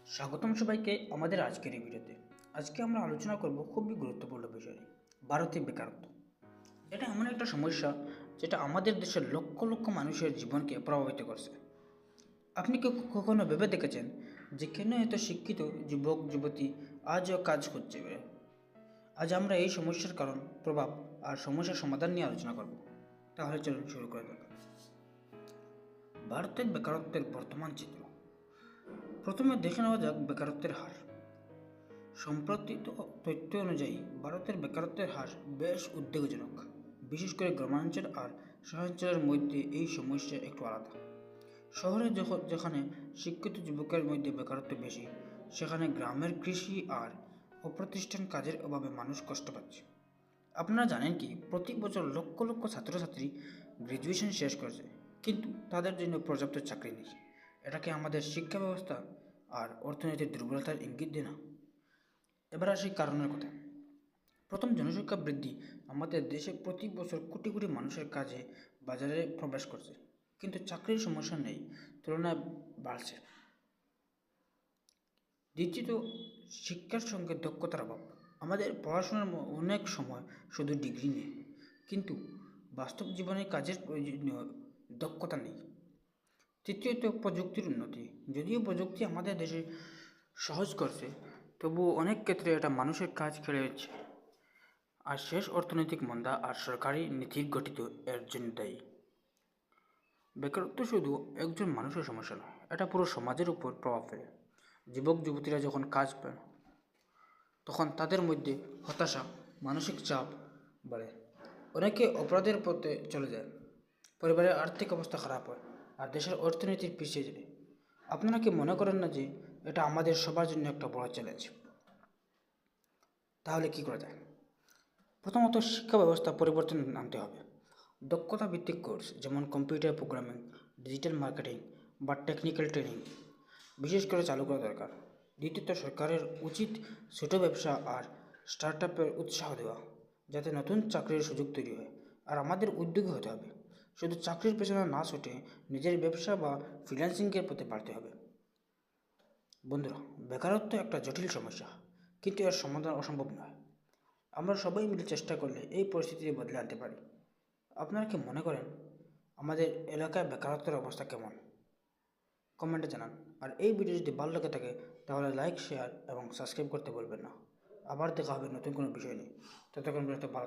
স্বাগতম সবাইকে আমাদের আজকের এই ভিডিওতে। আজকে আমরা আলোচনা করব খুবই গুরুত্বপূর্ণ বিষয়, ভারতীয় বেকারত্ব। এটা এমন একটা সমস্যা যেটা আমাদের দেশের লক্ষ লক্ষ মানুষের জীবনকে প্রভাবিত করছে। আপনি কি কখনো ভেবে দেখেছেন যে কেন এত শিক্ষিত যুবক যুবতী আজও কাজ খুঁজছে? আজ আমরা এই সমস্যার কারণ, প্রভাব আর সমস্যার সমাধান নিয়ে আলোচনা করব। তাহলে চলুন শুরু করা যাক। ভারতের বেকারত্বের বর্তমান চিত্র। প্রথমে দেখে নেওয়া যাক বেকারত্বের হার। সম্প্রতি তথ্য অনুযায়ী ভারতের বেকারত্বের হার বেশ উদ্বেগজনক। বিশেষ করে গ্রামাঞ্চল আর শহরাঞ্চলের মধ্যে এই সমস্যা একটু আলাদা। শহরে যেখানে শিক্ষিত যুবকের মধ্যে বেকারত্ব বেশি, সেখানে গ্রামের কৃষি আর অপ্রতিষ্ঠান কাজের অভাবে মানুষ কষ্ট পাচ্ছে। আপনারা জানেন কি, প্রতি বছর লক্ষ লক্ষ ছাত্রছাত্রী গ্র্যাজুয়েশন শেষ করছে, কিন্তু তাদের জন্য পর্যাপ্ত চাকরি নেই। এটাকে আমাদের শিক্ষা ব্যবস্থা আর অর্থনৈতিক দুর্বলতার ইঙ্গিত দেয় না? এবার আসি কারণের কথা। প্রথম, জনসংখ্যা বৃদ্ধি। আমাদের দেশে প্রতি বছর কোটি কোটি মানুষের কাজে বাজারে প্রবেশ করছে, কিন্তু চাকরির সমস্যা নেই, তুলনায় বাড়ছে। দ্বিতীয়ত, শিক্ষার সঙ্গে দক্ষতার অভাব। আমাদের পড়াশোনার অনেক সময় শুধু ডিগ্রি নেই, কিন্তু বাস্তব জীবনে কাজের প্রয়োজনীয় দক্ষতা নেই। তৃতীয়ত, প্রযুক্তির উন্নতি। যদিও প্রযুক্তি আমাদের দেশে সহজ করছে, তবুও অনেক ক্ষেত্রে এটা মানুষের কাজ কেড়ে নিচ্ছে। আর শেষ, অর্থনৈতিক মন্দা আর সরকারি নীতির গঠিত এর জন্য দায়ী। বেকারত্ব শুধু একজন মানুষের সমস্যা নয়, এটা পুরো সমাজের উপর প্রভাব ফেলে। যুবক যুবতীরা যখন কাজ পায়, তখন তাদের মধ্যে হতাশা, মানসিক চাপ বাড়ে। অনেকে অপরাধের পথে চলে যায়, পরিবারের আর্থিক অবস্থা খারাপ হয়, আর দেশের অর্থনীতি পিছিয়ে যায়। আপনারা কি মনে করেন না যে এটা আমাদের সবার জন্য একটা বড় চ্যালেঞ্জ? তাহলে কি করা যায়? প্রথমত, শিক্ষা ব্যবস্থা পরিবর্তন আনতে হবে। দক্ষতা ভিত্তিক কোর্স যেমন কম্পিউটার প্রোগ্রামিং, ডিজিটাল মার্কেটিং বা টেকনিক্যাল ট্রেনিং বিশেষ করে চালু করা দরকার। দ্বিতীয়ত, সরকারের উচিত ছোট ব্যবসা আর স্টার্ট আপের উৎসাহ দেওয়া, যাতে নতুন চাকরির সুযোগ তৈরি হয়। আর আমাদের উদ্যোগী হতে হবে, শুধু চাকরির পেছনে না ছুটে নিজের ব্যবসা বা ফ্রিল্যান্সিংয়ের পথে বাড়তে হবে। বন্ধুরা, বেকারত্ব একটা জটিল সমস্যা, কিন্তু এর সমাধান অসম্ভব নয়। আমরা সবাই মিলে চেষ্টা করলে এই পরিস্থিতি বদলে আনতে পারি। আপনারা কি মনে করেন আমাদের এলাকায় বেকারত্বের অবস্থা কেমন? কমেন্টে জানান। আর এই ভিডিও যদি ভালো লেগে থাকে তাহলে লাইক, শেয়ার এবং সাবস্ক্রাইব করতে বলবেন না। আবার দেখা হবে নতুন কোনো বিষয় নিয়ে। ততক্ষণ পর্যন্ত ভালো